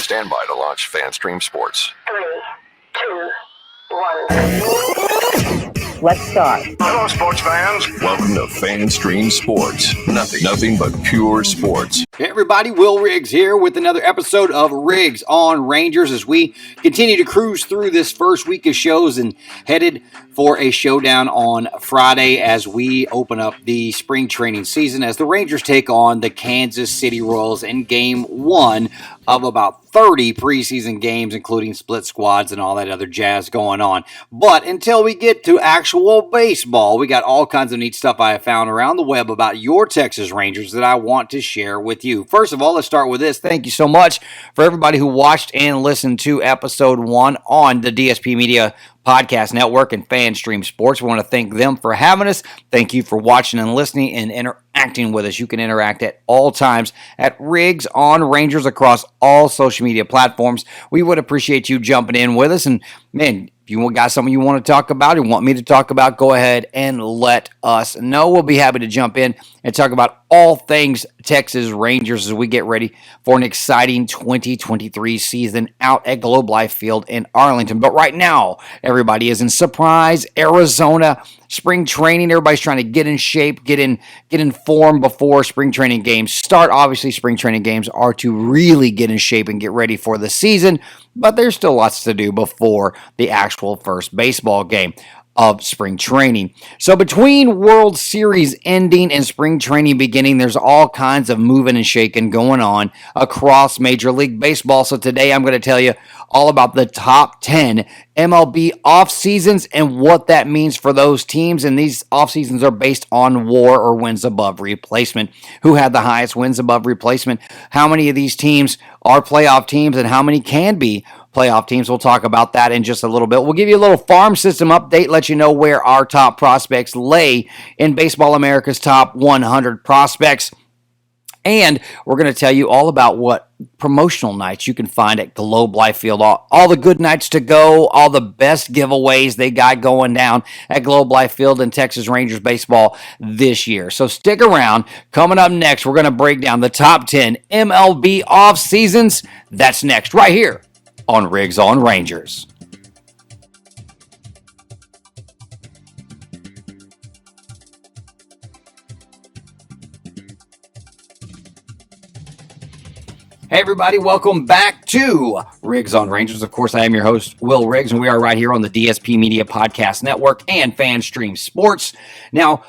Stand by to launch FanStream Sports. 3, 2, 1. Let's start. Hello, sports fans. Welcome to FanStream Sports. Nothing but pure sports. Hey everybody, Will Riggs here with another episode of Riggs on Rangers as we continue to cruise through this first week of shows and headed for a showdown on Friday as we open up the spring training season as the Rangers take on the Kansas City Royals in game one of about 30 preseason games, including split squads and all that other jazz going on. But until we get to actual baseball, we got all kinds of neat stuff I have found around the web about your Texas Rangers that I want to share with you. First of all, let's start with this. Thank you so much for everybody who watched and listened to episode 1 on the DSP Media Podcast Network and FanStream Sports. We want to thank them for having us. Thank you for watching and listening and interacting with us. You can interact at all times at Riggs on Rangers across all social media platforms. We would appreciate you jumping in with us. And man, if you got something you want to talk about or want me to talk about, go ahead and let us know. We'll be happy to jump in and talk about all things Texas Rangers as we get ready for an exciting 2023 season out at Globe Life Field in Arlington. But right now, everybody is in Surprise, Arizona. Spring training, everybody's trying to get in shape, get in form before spring training games start. Obviously, spring training games are to really get in shape and get ready for the season, but there's still lots to do before the actual first baseball game of spring training. So between World Series ending and spring training beginning, there's all kinds of moving and shaking going on across Major League Baseball. So today I'm going to tell you all about the top 10 MLB off-seasons and what that means for those teams. And these off-seasons are based on WAR or wins above replacement. Who had the highest wins above replacement? How many of these teams are playoff teams and how many can be playoff teams? We'll talk about that in just a little bit. We'll give you a little farm system update, let you know where our top prospects lay in Baseball America's top 100 prospects. And we're going to tell you all about what promotional nights you can find at Globe Life Field. All the good nights to go, all the best giveaways they got going down at Globe Life Field and Texas Rangers baseball this year. So stick around. Coming up next, we're going to break down the top 10 MLB off seasons. That's next, right here on Riggs on Rangers. Hey everybody, welcome back to Riggs on Rangers. Of course, I am your host, Will Riggs, and we are right here on the DSP Media Podcast Network and FanStream Sports. Now,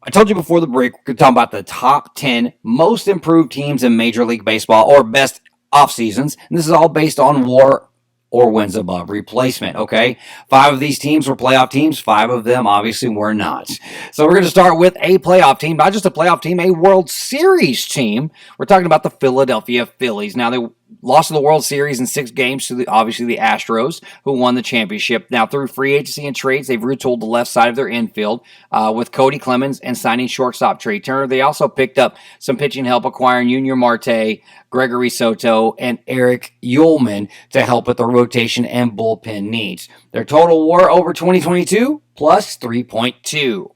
I told you before the break, we're talking about the top 10 most improved teams in Major League Baseball or best off seasons, and this is all based on WAR or wins above replacement, okay? 5 of these teams were playoff teams. 5 of them obviously were not. So we're going to start with a playoff team, not just a playoff team, a World Series team. We're talking about the Philadelphia Phillies. Now, they lost to the World Series in 6 games to obviously the Astros, who won the championship. Now, through free agency and trades, they've retooled the left side of their infield with Cody Clemens and signing shortstop Trey Turner. They also picked up some pitching help, acquiring Junior Marte, Gregory Soto, and Eric Ullman to help with the rotation and bullpen needs. Their total WAR over 2022, plus 3.2.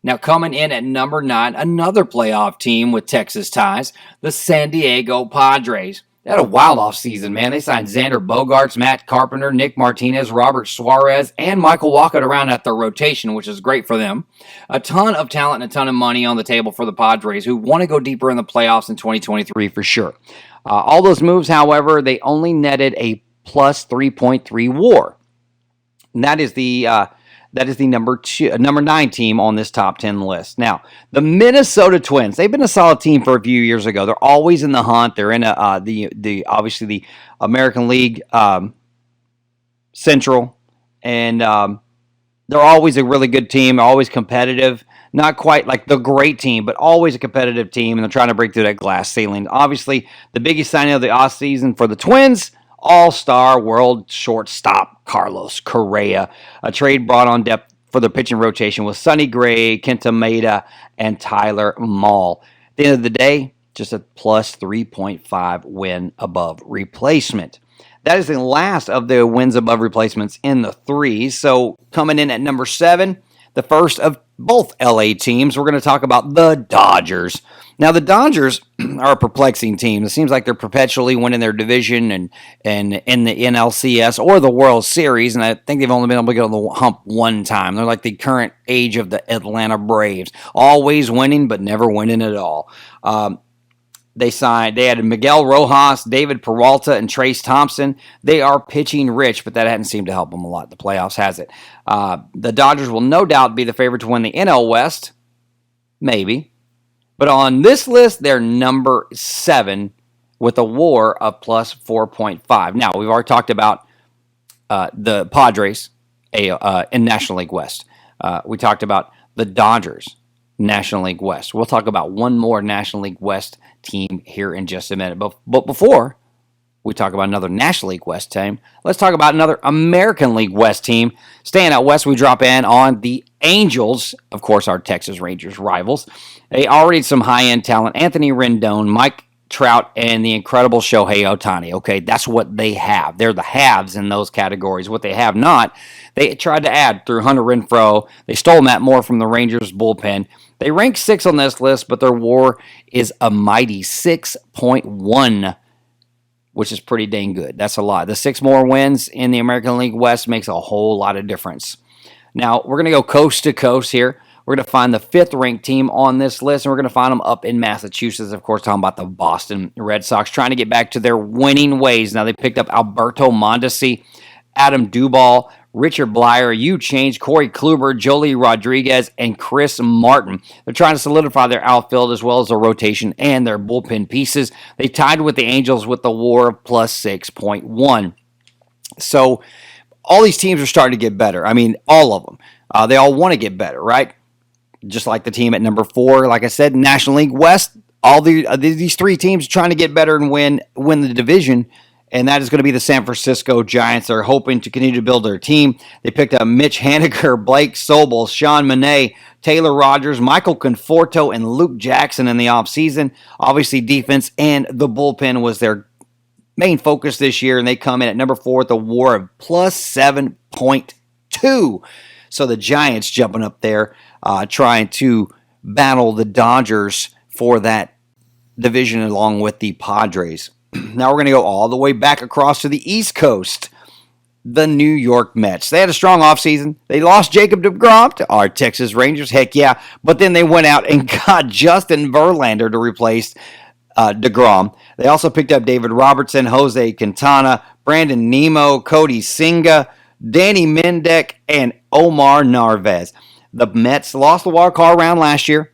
Now coming in at number 9, another playoff team with Texas ties, the San Diego Padres. They had a wild offseason, man. They signed Xander Bogaerts, Matt Carpenter, Nick Martinez, Robert Suarez, and Michael Wacha to round out their rotation, which is great for them. A ton of talent and a ton of money on the table for the Padres, who want to go deeper in the playoffs in 2023 for sure. All those moves, however, they only netted a plus 3.3 WAR. And that is the number 9 team on this top 10 list. Now, the Minnesota Twins, they've been a solid team for a few years ago. They're always in the hunt. They're in obviously the American League Central, and they're always a really good team, always competitive. Not quite like the great team, but always a competitive team, and they're trying to break through that glass ceiling. Obviously, the biggest signing of the offseason for the Twins, all-star world shortstop Carlos Correa. A trade brought on depth for the pitching rotation with Sonny Gray, Kenta Maeda, and Tyler Mahle. At the end of the day, just a plus 3.5 win above replacement. That is the last of the wins above replacements in the threes. So coming in at number 7, the first of both LA teams, we're going to talk about the Dodgers. Now, the Dodgers are a perplexing team. It seems like they're perpetually winning their division and in the NLCS or the World Series, and I think they've only been able to get on the hump one time. They're like the current age of the Atlanta Braves, always winning but never winning at all. They had Miguel Rojas, David Peralta, and Trace Thompson. They are pitching rich, but that hadn't seemed to help them a lot. The playoffs has it. The Dodgers will no doubt be the favorite to win the NL West, maybe. But on this list, they're number 7 with a WAR of plus 4.5. Now, we've already talked about the Padres in National League West. We talked about the Dodgers, National League West. We'll talk about one more National League West team here in just a minute. But before we talk about another National League West team, let's talk about another American League West team. Staying out west, we drop in on the Angels, of course, our Texas Rangers rivals. They already had some high-end talent. Anthony Rendon, Mike Trout, and the incredible Shohei Ohtani. Okay, that's what they have. They're the haves in those categories. What they have not, they tried to add through Hunter Renfroe. They stole Matt Moore from the Rangers bullpen. They rank 6 on this list, but their WAR is a mighty 6.1, which is pretty dang good. That's a lot. The 6 more wins in the American League West makes a whole lot of difference. Now, we're going to go coast to coast here. We're going to find the 5th-ranked team on this list, and we're going to find them up in Massachusetts, of course, talking about the Boston Red Sox, trying to get back to their winning ways. Now, they picked up Alberto Mondesi, Adam Duvall, Richard Blyer, Yu Change, Corey Kluber, Jolie Rodriguez, and Chris Martin. They're trying to solidify their outfield as well as their rotation and their bullpen pieces. They tied with the Angels with the WAR of plus 6.1. So all these teams are starting to get better. I mean, all of them. They all want to get better, right? Just like the team at number 4, like I said, National League West, all these 3 teams are trying to get better and win the division. And that is going to be the San Francisco Giants. They're hoping to continue to build their team. They picked up Mitch Haniger, Blake Sobel, Sean Monet, Taylor Rogers, Michael Conforto, and Luke Jackson in the offseason. Obviously, defense and the bullpen was their main focus this year, and they come in at number 4 with a WAR of plus 7.2. So the Giants jumping up there, trying to battle the Dodgers for that division along with the Padres. Now we're going to go all the way back across to the East Coast. The New York Mets. They had a strong offseason. They lost Jacob deGrom to our Texas Rangers. Heck yeah. But then they went out and got Justin Verlander to replace deGrom. They also picked up David Robertson, Jose Quintana, Brandon Nimmo, Cody Singa, Danny Mendick, and Omar Narvaez. The Mets lost the wild card round last year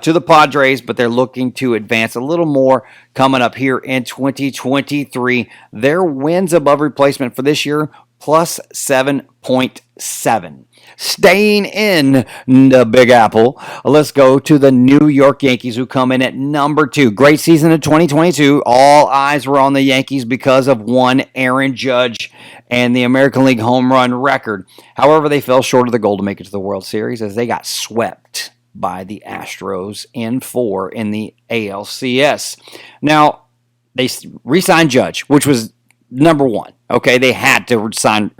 to the Padres, but they're looking to advance a little more coming up here in 2023. Their wins above replacement for this year, plus 7.7. Staying in the Big Apple, let's go to the New York Yankees, who come in at number 2. Great season of 2022. All eyes were on the Yankees because of one Aaron Judge and the American League home run record. However, they fell short of the goal to make it to the World Series as they got swept by the Astros in 4 in the ALCS. Now, they re-signed Judge, which was number 1. Okay, they had to re-sign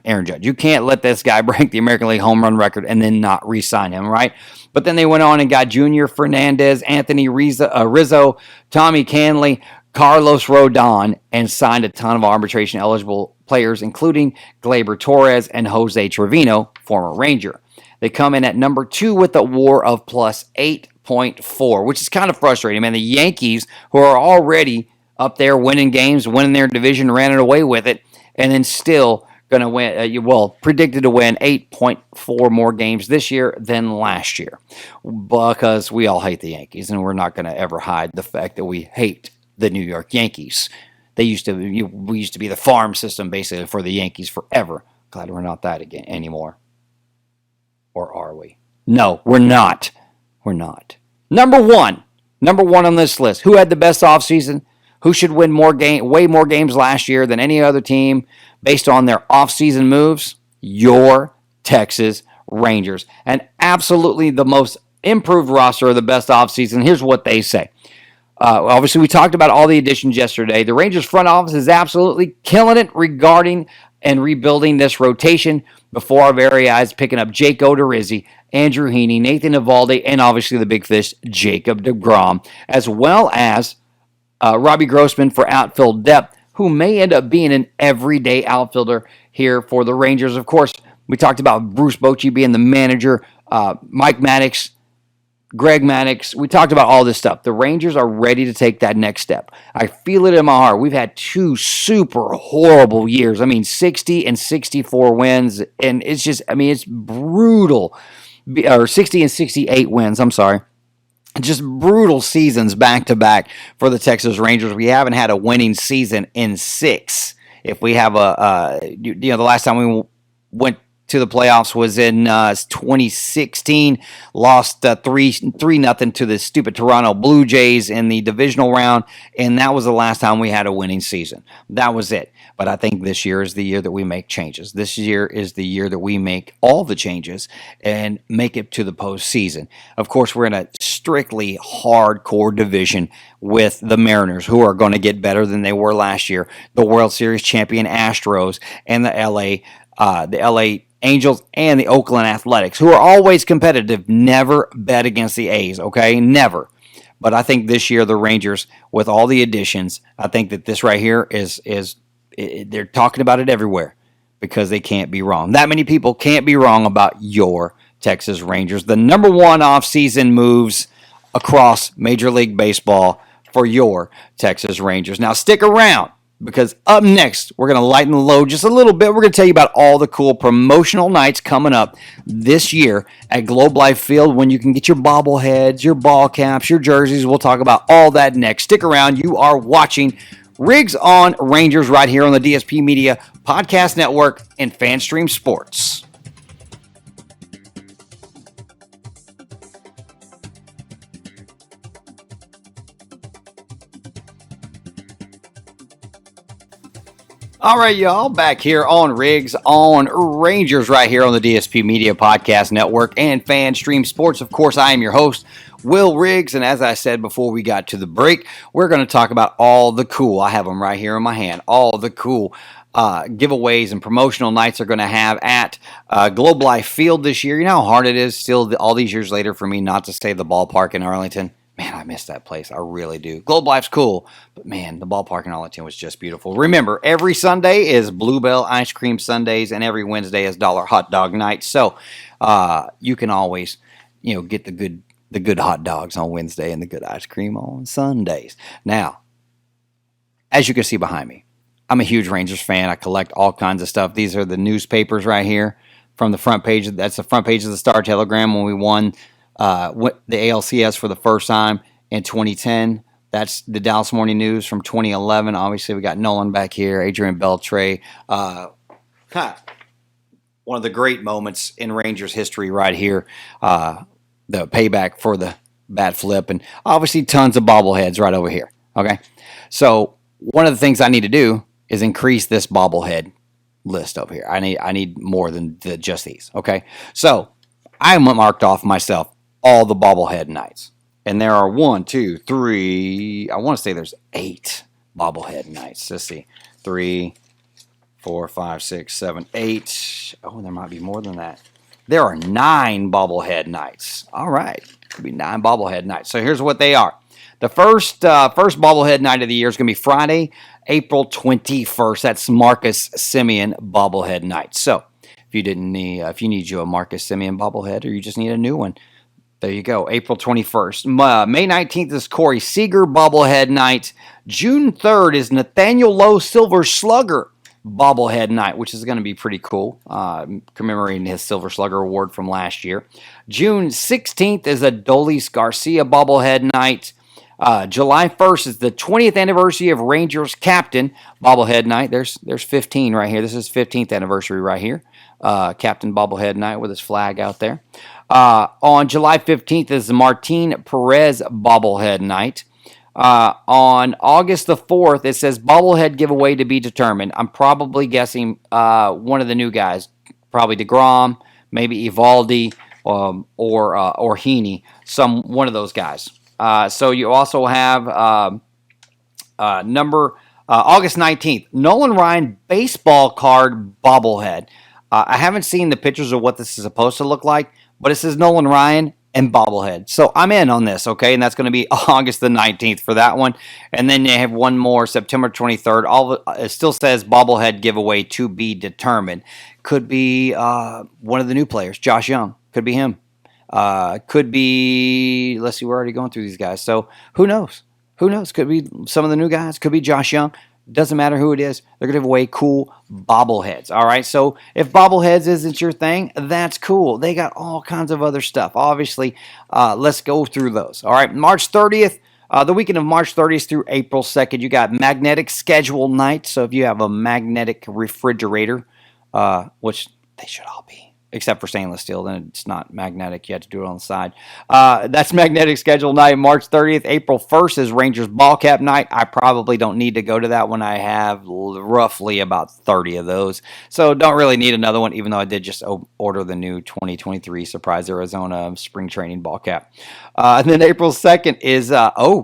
Aaron Judge. You can't let this guy break the American League home run record and then not re-sign him, right? But then they went on and got Junior Fernandez, Anthony Rizzo, Tommy Canley, Carlos Rodon, and signed a ton of arbitration-eligible players, including Gleyber Torres and Jose Trevino, former Ranger. They come in at number 2 with a WAR of plus 8.4, which is kind of frustrating, man. The Yankees, who are already up there winning games, winning their division, ran it away with it, and then still going to win, predicted to win 8.4 more games this year than last year, because we all hate the Yankees, and we're not going to ever hide the fact that we hate the New York Yankees. We used to be the farm system, basically, for the Yankees forever. Glad we're not that again anymore. Or are we? No, we're not. We're not. Number one on this list. Who had the best offseason? Who should win way more games last year than any other team based on their offseason moves? Your Texas Rangers. And absolutely the most improved roster of the best offseason. Here's what they say. Obviously, we talked about all the additions yesterday. The Rangers front office is absolutely killing it regarding and rebuilding this rotation before our very eyes, picking up Jake Odorizzi Andrew Heaney, Nathan Eovaldi, and obviously the big fish, Jacob deGrom, as well as Robbie Grossman for outfield depth, who may end up being an everyday outfielder here for the Rangers. Of course, we talked about Bruce Bochy being the manager, Mike Maddox, Greg Maddux. We talked about all this stuff. The Rangers are ready to take that next step. I feel it in my heart. We've had two super horrible years. 60 and 64 wins, and it's just, it's brutal. Or 60 and 68 wins, I'm sorry. Just brutal seasons back to back for the Texas Rangers. We haven't had a winning season in 6. If we have the last time we went to the playoffs was in 2016, lost 3-0 to the stupid Toronto Blue Jays in the divisional round, and that was the last time we had a winning season. That was it. But I think this year is the year that we make changes. This year is the year that we make all the changes and make it to the postseason. Of course, we're in a strictly hardcore division with the Mariners, who are going to get better than they were last year, the World Series champion Astros, and the LA Angels, and the Oakland Athletics, who are always competitive. Never bet against the A's, okay? Never. But I think this year the Rangers, with all the additions, I think that this right here is they're talking about it everywhere because they can't be wrong. That many people can't be wrong about your Texas Rangers. The number one offseason moves across Major League Baseball for your Texas Rangers. Now stick around, because up next, we're going to lighten the load just a little bit. We're going to tell you about all the cool promotional nights coming up this year at Globe Life Field, when you can get your bobbleheads, your ball caps, your jerseys. We'll talk about all that next. Stick around. You are watching Rigs on Rangers right here on the DSP Media Podcast Network and FanStream Sports. All right, y'all, back here on Rigs on Rangers right here on the DSP Media Podcast Network and FanStream Sports. Of course, I am your host, Will Riggs, and as I said before we got to the break, we're going to talk about all the cool. I have them right here in my hand. All the cool giveaways and promotional nights are going to have at Globe Life Field this year. You know how hard it is still all these years later for me not to say the ballpark in Arlington? Man, I miss that place. I really do. Globe Life's cool, but man, the ballpark in Arlington was just beautiful. Remember, every Sunday is Bluebell Ice Cream Sundays, and every Wednesday is Dollar Hot Dog Night. So you can always, get the good hot dogs on Wednesday and the good ice cream on Sundays. Now, as you can see behind me, I'm a huge Rangers fan. I collect all kinds of stuff. These are the newspapers right here from the front page. That's the front page of the Star Telegram when we won the ALCS for the first time in 2010. That's the Dallas Morning News from 2011. Obviously, we got Nolan back here, Adrian Beltre. One of the great moments in Rangers history right here. The payback for the bat flip, and obviously tons of bobbleheads right over here. Okay, so one of the things I need to do is increase this bobblehead list over here. I need more than just these. Okay, so I marked off myself all the bobblehead nights. And there are 1, 2, 3, I want to say there's 8 bobblehead nights. Let's see. 3, 4, 5, 6, 7, 8. Oh, there might be more than that. There are 9 bobblehead nights. All right. Could be 9 bobblehead nights. So here's what they are. The first bobblehead night of the year is going to be Friday, April 21st. That's Marcus Semien bobblehead night. So if you need you a Marcus Semien bobblehead, or you just need a new one, there you go. April 21st. May 19th is Corey Seager bobblehead night. June 3rd is Nathaniel Lowe Silver Slugger bobblehead night, which is going to be pretty cool, commemorating his Silver Slugger award from last year. June 16th is Adolis Garcia bobblehead night. July 1st is the 20th anniversary of Rangers captain bobblehead night. There's 15 right here. This is 15th anniversary right here. Captain bobblehead night with his flag out there. On July 15th is the Martin Perez bobblehead night. On August the 4th, it says bobblehead giveaway to be determined. I'm probably guessing one of the new guys, probably deGrom, maybe Eovaldi, or Heaney, one of those guys. So you also have August 19th, Nolan Ryan baseball card bobblehead. I haven't seen the pictures of what this is supposed to look like, but it says Nolan Ryan and bobblehead. So I'm in on this, okay? And that's going to be August the 19th for that one. And then they have one more, September 23rd. It still says bobblehead giveaway to be determined. Could be one of the new players, Josh Young. Could be him. Could be, let's see, we're already going through these guys. So who knows? Who knows? Could be some of the new guys. Could be Josh Young. Doesn't matter who it is. They're going to give away cool bobbleheads. All right. So if bobbleheads isn't your thing, that's cool. They got all kinds of other stuff. Obviously, let's go through those. All right. March 30th. The weekend of March 30th through April 2nd, you got magnetic schedule night. So if you have a magnetic refrigerator, which they should all be, except for stainless steel, then it's not magnetic. You have to do it on the side. That's magnetic schedule night, March 30th. April 1st is Rangers ball cap night. I probably don't need to go to that one. I have roughly about 30 of those. So don't really need another one, even though I did just order the new 2023 Surprise Arizona spring training ball cap. And then April 2nd is,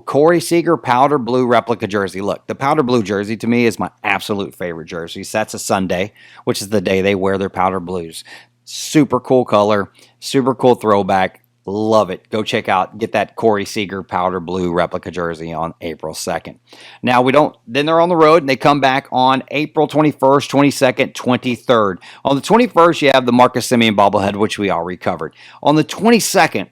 Corey Seager powder blue replica jersey. Look, the powder blue jersey to me is my absolute favorite jersey. So that's a Sunday, which is the day they wear their powder blues. Super cool color, super cool throwback. Love it. Go check out, get that Corey Seager powder blue replica jersey on April 2nd. Now then they're on the road and they come back on April 21st, 22nd, 23rd. On the 21st, you have the Marcus Semien bobblehead, which we already covered. On the 22nd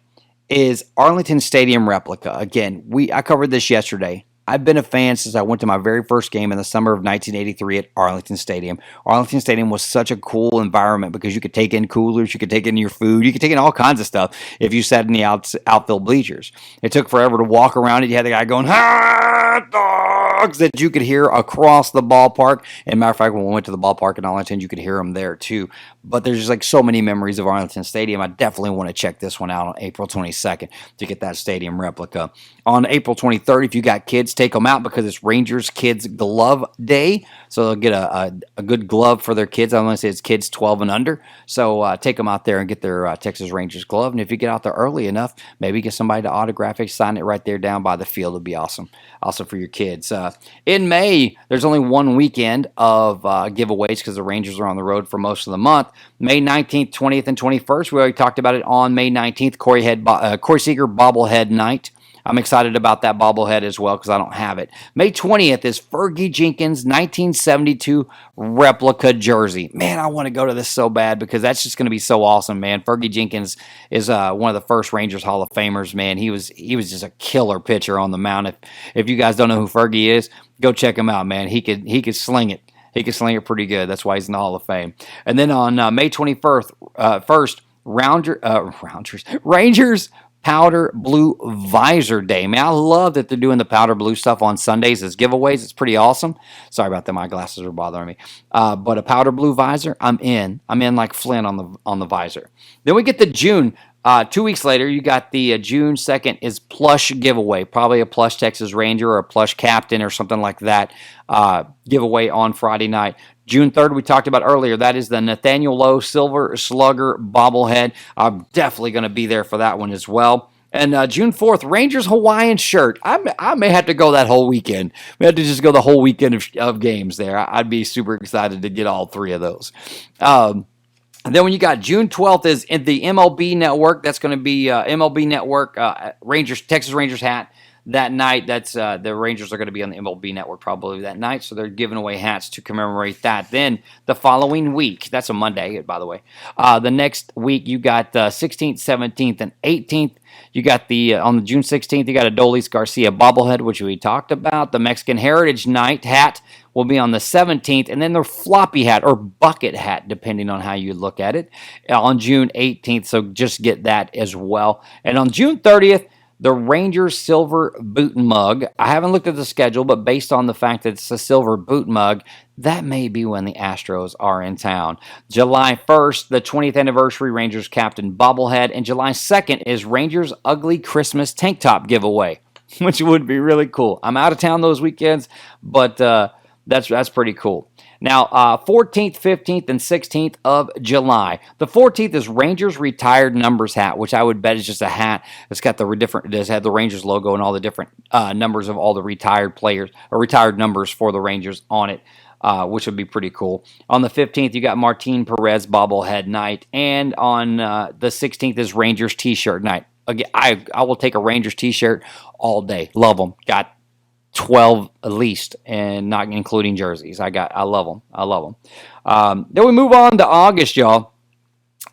is Arlington Stadium replica. Again, I covered this yesterday. I've been a fan since I went to my very first game in the summer of 1983 at Arlington Stadium. Arlington Stadium was such a cool environment because you could take in coolers, you could take in your food, you could take in all kinds of stuff if you sat in the outfield bleachers. It took forever to walk around it. You had the guy going, hot dogs, that you could hear across the ballpark. And matter of fact, when we went to the ballpark in Arlington, you could hear them there too. But there's just like so many memories of Arlington Stadium. I definitely want to check this one out on April 22nd to get that stadium replica. On April 23rd, if you got kids, take them out because it's Rangers Kids Glove Day. So they'll get a good glove for their kids. I want to say it's kids 12 and under. So take them out there and get their Texas Rangers glove. And if you get out there early enough, maybe get somebody to autograph it, sign it right there down by the field. It'd be awesome. Also for your kids. In May, there's only one weekend of giveaways because the Rangers are on the road for most of the month. May 19th, 20th, and 21st. We already talked about it on May 19th, Corey Seager bobblehead night. I'm excited about that bobblehead as well because I don't have it. May 20th is Fergie Jenkins 1972 replica jersey. Man, I want to go to this so bad because that's just going to be so awesome, man. Fergie Jenkins is one of the first Rangers Hall of Famers, man. He was just a killer pitcher on the mound. If you guys don't know who Fergie is, go check him out, man. He could sling it. He could sling it pretty good. That's why he's in the Hall of Fame. And then on May 21st, Rangers Powder Blue Visor Day. Man, I love that they're doing the powder blue stuff on Sundays as giveaways. It's pretty awesome. Sorry about that. My glasses are bothering me. But a powder blue visor, I'm in. I'm in like Flynn on the visor. Then we get to June. 2 weeks later, you got the June 2nd is plush giveaway. Probably a plush Texas Ranger or a plush captain or something like that giveaway on Friday night. June 3rd, we talked about earlier. That is the Nathaniel Lowe Silver Slugger bobblehead. I'm definitely going to be there for that one as well. And June 4th, Rangers Hawaiian shirt. I may have to go that whole weekend. We have to just go the whole weekend of games there. I'd be super excited to get all three of those. And then when you got June 12th is in the MLB Network. That's going to be MLB Network Texas Rangers hat. That night, that's the Rangers are going to be on the MLB Network probably that night, so they're giving away hats to commemorate that. Then the following week, that's a Monday, by the way. The next week, you got 16th, 17th, and 18th. You got on June 16th, you got a Dolis Garcia bobblehead, which we talked about. The Mexican Heritage Night hat will be on the 17th, and then the floppy hat or bucket hat, depending on how you look at it, on June 18th. So just get that as well. And on June 30th, the Rangers silver boot mug. I haven't looked at the schedule, but based on the fact that it's a silver boot mug, that may be when the Astros are in town. July 1st, the 20th anniversary Rangers captain bobblehead, and July 2nd is Rangers ugly Christmas tank top giveaway, which would be really cool. I'm out of town those weekends, but that's pretty cool. Now, 14th, 15th, and 16th of July. The 14th is Rangers retired numbers hat, which I would bet is just a hat. It's got it does have the Rangers logo and all the different numbers of all the retired players or retired numbers for the Rangers on it. which would be pretty cool. On the 15th, you got Martin Perez bobblehead night, and on the 16th is Rangers T-shirt night. Again, I will take a Rangers T-shirt all day. Love them. Got 12 at least, and not including jerseys. I love them. I love them. Then we move on to August, y'all.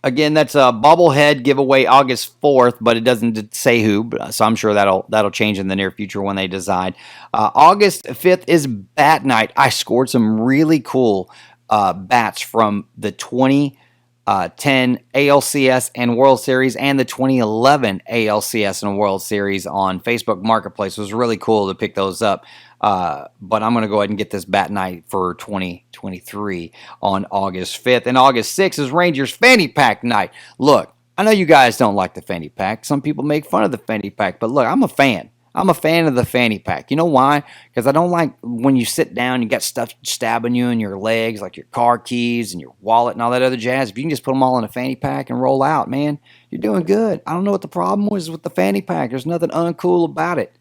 Again, that's a bobblehead giveaway August 4th, but it doesn't say who, so I'm sure that'll change in the near future when they decide. August 5th is bat night. I scored some really cool bats from the 2010 ALCS and World Series and the 2011 ALCS and World Series on Facebook Marketplace. It was really cool to pick those up. But I'm going to go ahead and get this bat night for 2023 on August 5th. And August 6th is Rangers Fanny Pack night. Look, I know you guys don't like the Fanny Pack. Some people make fun of the Fanny Pack. But look, I'm a fan. I'm a fan of the Fanny Pack. You know why? Because I don't like when you sit down, you got stuff stabbing you in your legs, like your car keys and your wallet and all that other jazz. If you can just put them all in a Fanny Pack and roll out, man, you're doing good. I don't know what the problem was with the Fanny Pack. There's nothing uncool about it.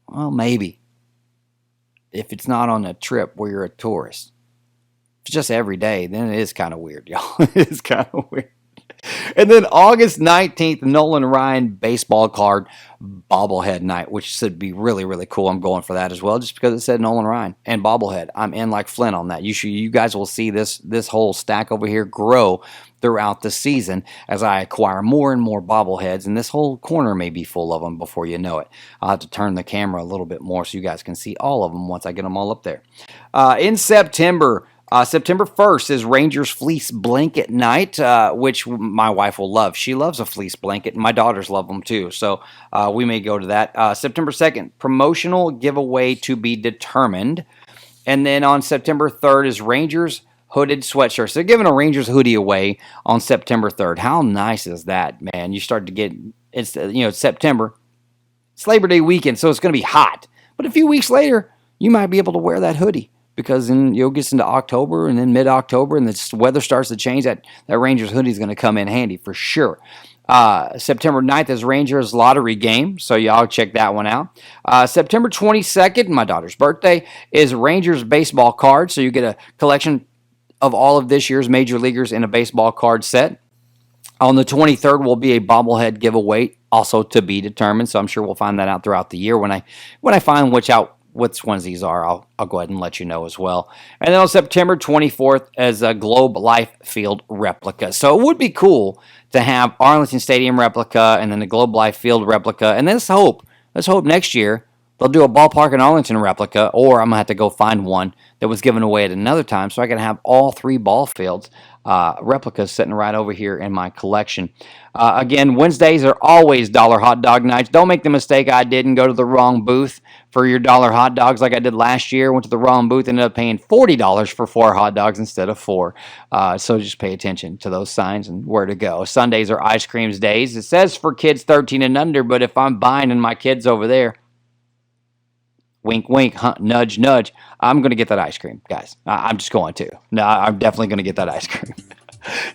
Well, maybe. If it's not on a trip where you're a tourist. If it's just every day, then it is kind of weird, y'all. It is kind of weird. And then August 19th, Nolan Ryan baseball card bobblehead night, which should be really, really cool. I'm going for that as well, just because it said Nolan Ryan and bobblehead. I'm in like Flint on that. You guys will see this whole stack over here grow throughout the season as I acquire more and more bobbleheads, and this whole corner may be full of them before you know it. I'll have to turn the camera a little bit more so you guys can see all of them once I get them all up there. In September, September 1st is Rangers Fleece Blanket Night, which my wife will love. She loves a fleece blanket, and my daughters love them too, so we may go to that. September 2nd, promotional giveaway to be determined. And then on September 3rd is Rangers hooded sweatshirts. They're giving a Rangers hoodie away on September 3rd. How nice is that, man? You start to get, it's September. It's Labor Day weekend, so it's going to be hot. But a few weeks later, you might be able to wear that hoodie because then you'll get into October and then mid-October and the weather starts to change. That Rangers hoodie is going to come in handy for sure. September 9th is Rangers lottery game, so y'all check that one out. September 22nd, my daughter's birthday, is Rangers baseball cards, so you get a collection of all of this year's major leaguers in a baseball card set. On the 23rd will be a bobblehead giveaway, also to be determined. So I'm sure we'll find that out throughout the year. When I find which ones these are, I'll go ahead and let you know as well. And then on September 24th is a Globe Life Field replica. So it would be cool to have Arlington Stadium replica and then the Globe Life Field replica. And let's hope next year they'll do a ballpark in Arlington replica, or I'm going to have to go find one that was given away at another time so I can have all three ball fields replicas sitting right over here in my collection. Again, Wednesdays are always dollar hot dog nights. Don't make the mistake I did and go to the wrong booth for your dollar hot dogs like I did last year. Went to the wrong booth, ended up paying $40 for 4 hot dogs instead of 4. So just pay attention to those signs and where to go. Sundays are ice creams days. It says for kids 13 and under, but if I'm buying and my kid's over there, wink, wink, nudge, nudge, I'm going to get that ice cream, guys. I'm just going to. No, I'm definitely going to get that ice cream.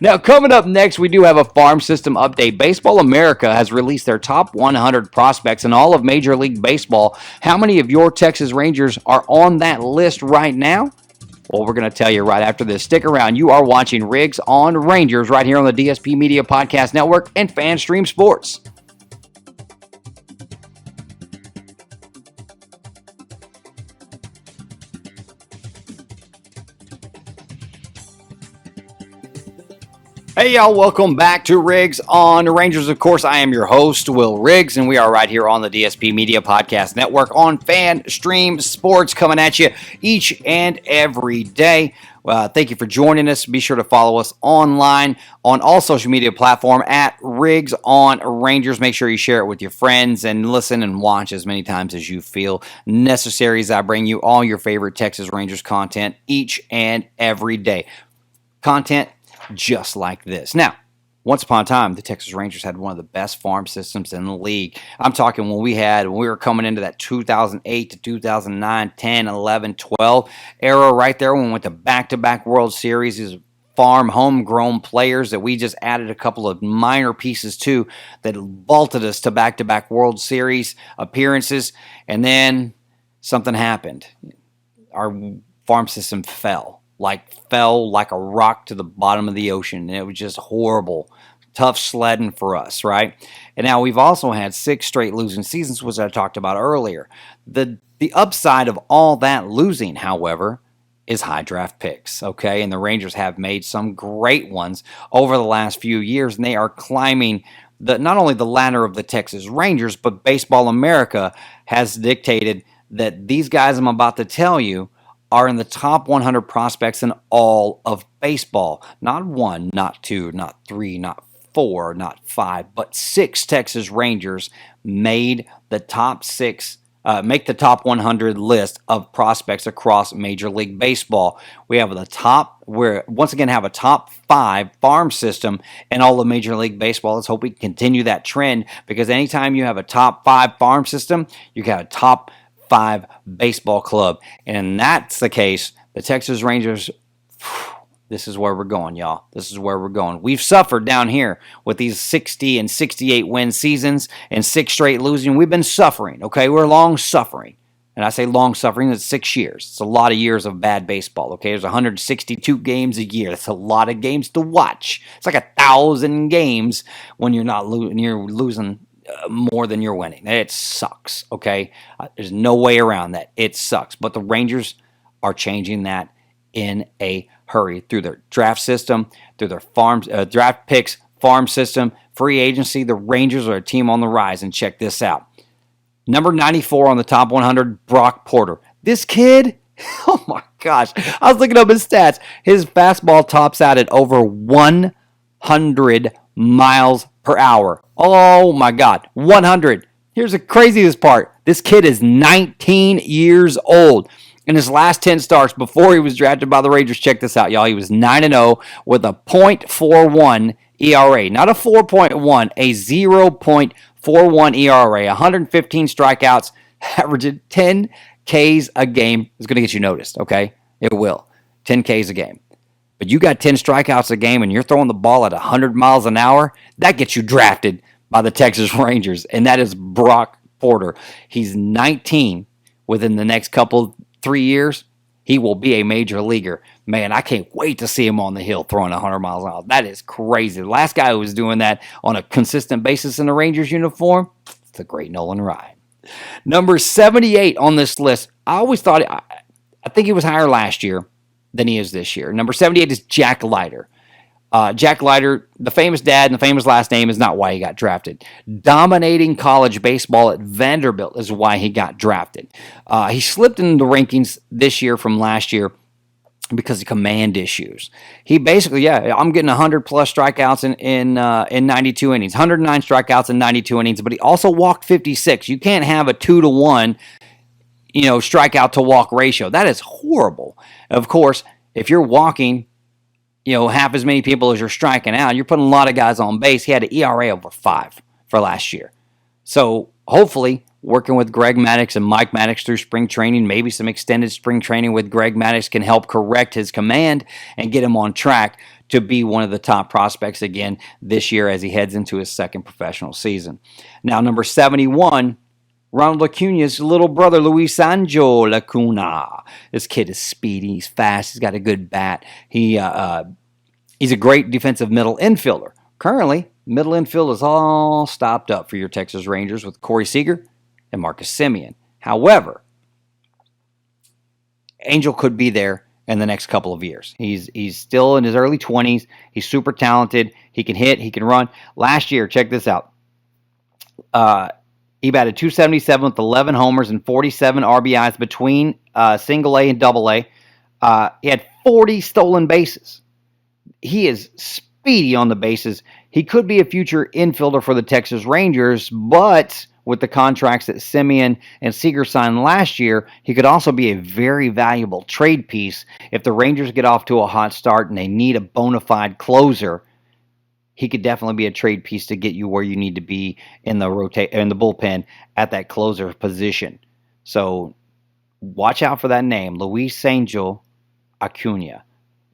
Now, coming up next, we do have a farm system update. Baseball America has released their top 100 prospects in all of Major League Baseball. How many of your Texas Rangers are on that list right now? Well, we're going to tell you right after this. Stick around. You are watching Riggs on Rangers right here on the DSP Media Podcast Network and FanStream Sports. Hey, y'all, welcome back to Riggs on Rangers. Of course, I am your host, Will Riggs, and we are right here on the DSP Media Podcast Network on FanStream Sports, coming at you each and every day. Thank you for joining us. Be sure to follow us online on all social media platforms at Riggs on Rangers. Make sure you share it with your friends and listen and watch as many times as you feel necessary as I bring you all your favorite Texas Rangers content each and every day. Content just like this. Now, once upon a time, the Texas Rangers had one of the best farm systems in the league. I'm talking when we were coming into that 2008 to 2009, 10, 11, 12 era right there when we went to back-to-back World Series. These farm, homegrown players that we just added a couple of minor pieces to that vaulted us to back-to-back World Series appearances. And then something happened. Our farm system fell like a rock to the bottom of the ocean. And it was just horrible. Tough sledding for us, right? And now we've also had 6 straight losing seasons, which I talked about earlier. The upside of all that losing, however, is high draft picks, okay? And the Rangers have made some great ones over the last few years, and they are climbing not only the ladder of the Texas Rangers, but Baseball America has dictated that these guys I'm about to tell you are in the top 100 prospects in all of baseball. Not 1, not 2, not 3, not 4, not 5, but 6 Texas Rangers made the top 6 make the top 100 list of prospects across Major League Baseball. We have once again have a top 5 farm system in all of Major League Baseball. Let's hope we can continue that trend, because anytime you have a top 5 farm system, you got a top 5 baseball club. And that's the case. The Texas Rangers, this is where we're going, y'all. This is where we're going. We've suffered down here with these 60 and 68 win seasons and 6 straight losing. We've been suffering, okay? We're long suffering. And I say long suffering, it's 6 years. It's a lot of years of bad baseball, okay? There's 162 games a year. That's a lot of games to watch. It's like 1,000 games when you're losing more than you're winning. It sucks, okay? There's no way around that. It sucks. But the Rangers are changing that in a hurry through their draft system, through their draft picks, farm system, free agency. The Rangers are a team on the rise, and check this out. Number 94 on the top 100, Brock Porter. This kid, oh my gosh, I was looking up his stats. His fastball tops out at over 100 miles per hour. Oh my God, 100. Here's the craziest part. This kid is 19 years old. In his last 10 starts before he was drafted by the Rangers, check this out, y'all. He was 9-0 with a .41 ERA. Not a 4.1, a 0.41 ERA. 115 strikeouts, averaging 10 Ks a game. It's going to get you noticed, okay? It will. 10 Ks a game. But you got 10 strikeouts a game and you're throwing the ball at 100 miles an hour, that gets you drafted by the Texas Rangers, and that is Brock Porter. He's 19. Within the next 3 years, he will be a major leaguer. Man, I can't wait to see him on the hill throwing 100 miles an hour. That is crazy. The last guy who was doing that on a consistent basis in a Rangers uniform, it's the great Nolan Ryan. Number 78 on this list. I think he was higher last year than he is this year. Number 78 is Jack Leiter. Jack Leiter, the famous dad and the famous last name, is not why he got drafted. Dominating college baseball at Vanderbilt is why he got drafted. He slipped in the rankings this year from last year because of command issues. He basically, I'm getting 100 plus strikeouts in 92 innings, 109 strikeouts in 92 innings, but he also walked 56. You can't have a 2-to-1, strikeout to walk ratio. That is horrible. Of course, if you're walking, half as many people as you're striking out, you're putting a lot of guys on base. He had an ERA over 5 for last year. So hopefully, working with Greg Maddux and Mike Maddux through spring training, maybe some extended spring training with Greg Maddux can help correct his command and get him on track to be one of the top prospects again this year as he heads into his second professional season. Now, number 71, Ronald Acuna's little brother, Luis Angel Acuna. This kid is speedy. He's fast. He's got a good bat. He's a great defensive middle infielder. Currently, middle infield is all stopped up for your Texas Rangers with Corey Seager and Marcus Semien. However, Angel could be there in the next couple of years. He's still in his early 20s. He's super talented. He can hit. He can run. Last year, check this out. He batted .277 with 11 homers and 47 RBIs between single A and double A. He had 40 stolen bases. He is speedy on the bases. He could be a future infielder for the Texas Rangers, but with the contracts that Semien and Seager signed last year, he could also be a very valuable trade piece if the Rangers get off to a hot start and they need a bona fide closer. He could definitely be a trade piece to get you where you need to be in the bullpen at that closer position. So watch out for that name, Luis Angel Acuna.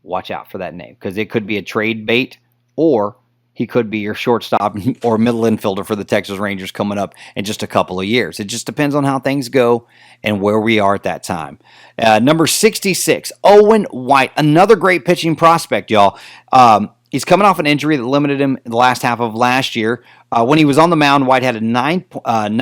Watch out for that name because it could be a trade bait or he could be your shortstop or middle infielder for the Texas Rangers coming up in just a couple of years. It just depends on how things go and where we are at that time. Number 66, Owen White, another great pitching prospect, y'all. He's coming off an injury that limited him in the last half of last year. When he was on the mound, White had a had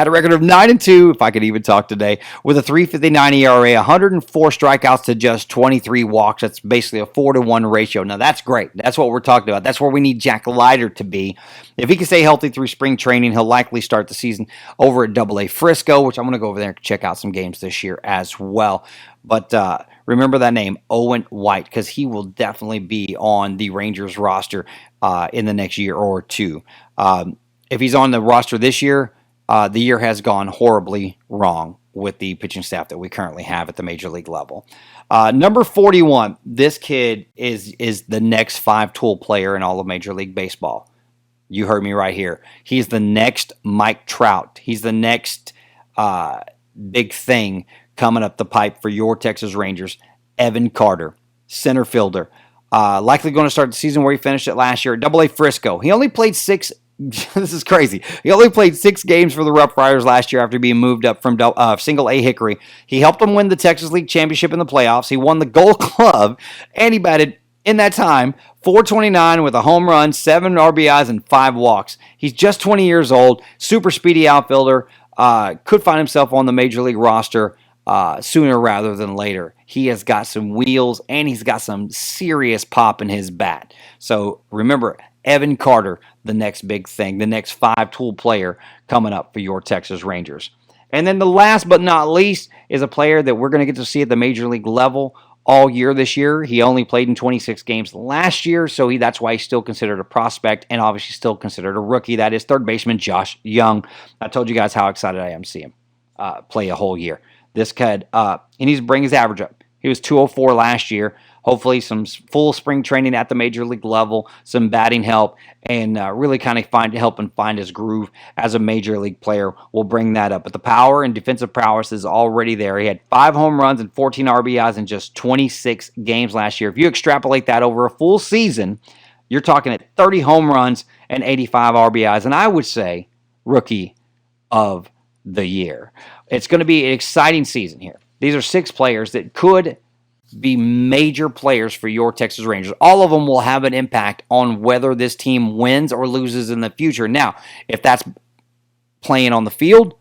a record of 9-2, if I could even talk today, with a 3.59 ERA, 104 strikeouts to just 23 walks. That's basically a 4-to-1 ratio. Now that's great. That's what we're talking about. That's where we need Jack Leiter to be. If he can stay healthy through spring training, he'll likely start the season over at AA Frisco, which I'm going to go over there and check out some games this year as well. But remember that name, Owen White, because he will definitely be on the Rangers roster in the next year or two. If he's on the roster this year, the year has gone horribly wrong with the pitching staff that we currently have at the major league level. Number 41, this kid is the next five-tool player in all of Major League Baseball. You heard me right here. He's the next Mike Trout. He's the next big thing coming up the pipe for your Texas Rangers. Evan Carter, center fielder. Likely going to start the season where he finished it last year at AA Frisco. He only played 6. This is crazy. He only played 6 games for the Rough Riders last year after being moved up from Single A Hickory. He helped them win the Texas League Championship in the playoffs. He won the Gold Glove, and he batted, in that time, .429 with a home run, 7 RBIs, and 5 walks. He's just 20 years old, super speedy outfielder, could find himself on the Major League roster sooner rather than later. He has got some wheels, and he's got some serious pop in his bat. So remember, Evan Carter, the next big thing, the next five-tool player coming up for your Texas Rangers. And then the last but not least is a player that we're going to get to see at the Major League level all year this year. He only played in 26 games last year, so that's why he's still considered a prospect and obviously still considered a rookie. That is third baseman Josh Young. I told you guys how excited I am to see him play a whole year. This kid, he needs to bring his average up. He was 204 last year. Hopefully some full spring training at the major league level, some batting help, and really kind of help him find his groove as a major league player will bring that up. But the power and defensive prowess is already there. He had 5 home runs and 14 RBIs in just 26 games last year. If you extrapolate that over a full season, you're talking at 30 home runs and 85 RBIs. And I would say rookie of the year. It's going to be an exciting season here. These are 6 players that could be major players for your Texas Rangers. All of them will have an impact on whether this team wins or loses in the future. Now, if that's playing on the field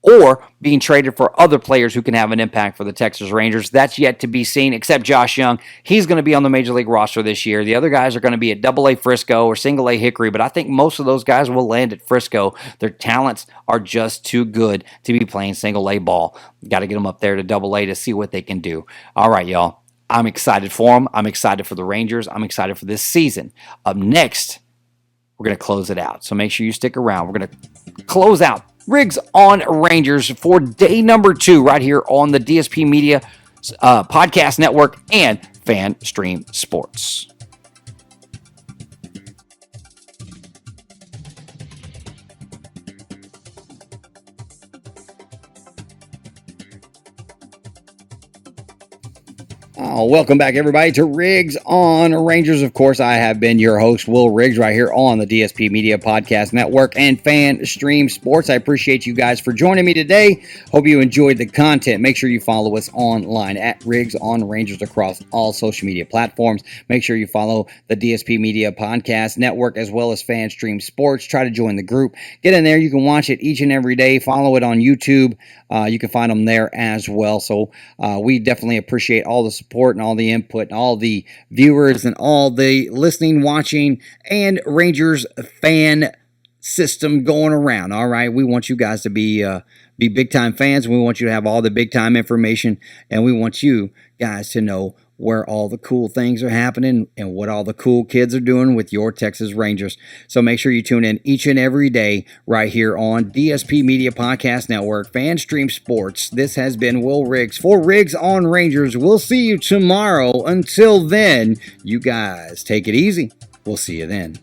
or being traded for other players who can have an impact for the Texas Rangers, that's yet to be seen, except Josh Young. He's going to be on the Major League roster this year. The other guys are going to be at AA Frisco or Single A Hickory, but I think most of those guys will land at Frisco. Their talents are just too good to be playing Single A ball. Got to get them up there to AA to see what they can do. All right, y'all. I'm excited for them. I'm excited for the Rangers. I'm excited for this season. Up next, we're going to close it out. So make sure you stick around. We're going to close out Rigs on Rangers for day number 2 right here on the DSP Media Podcast Network and Fan Stream Sports. Welcome back, everybody, to Riggs on Rangers. Of course, I have been your host, Will Riggs, right here on the DSP Media Podcast Network and Fan Stream Sports. I appreciate you guys for joining me today. Hope you enjoyed the content. Make sure you follow us online at Riggs on Rangers across all social media platforms. Make sure you follow the DSP Media Podcast Network as well as Fan Stream Sports. Try to join the group. Get in there. You can watch it each and every day. Follow it on YouTube. You can find them there as well. So we definitely appreciate all the support and all the input and all the viewers and all the listening, watching, and Rangers fan system going around. All right, we want you guys to be big time fans. We want you to have all the big time information, and we want you guys to know where all the cool things are happening and what all the cool kids are doing with your Texas Rangers. So make sure you tune in each and every day right here on DSP Media Podcast Network, Fan Stream Sports. This has been Will Riggs for Riggs on Rangers. We'll see you tomorrow. Until then, you guys take it easy. We'll see you then.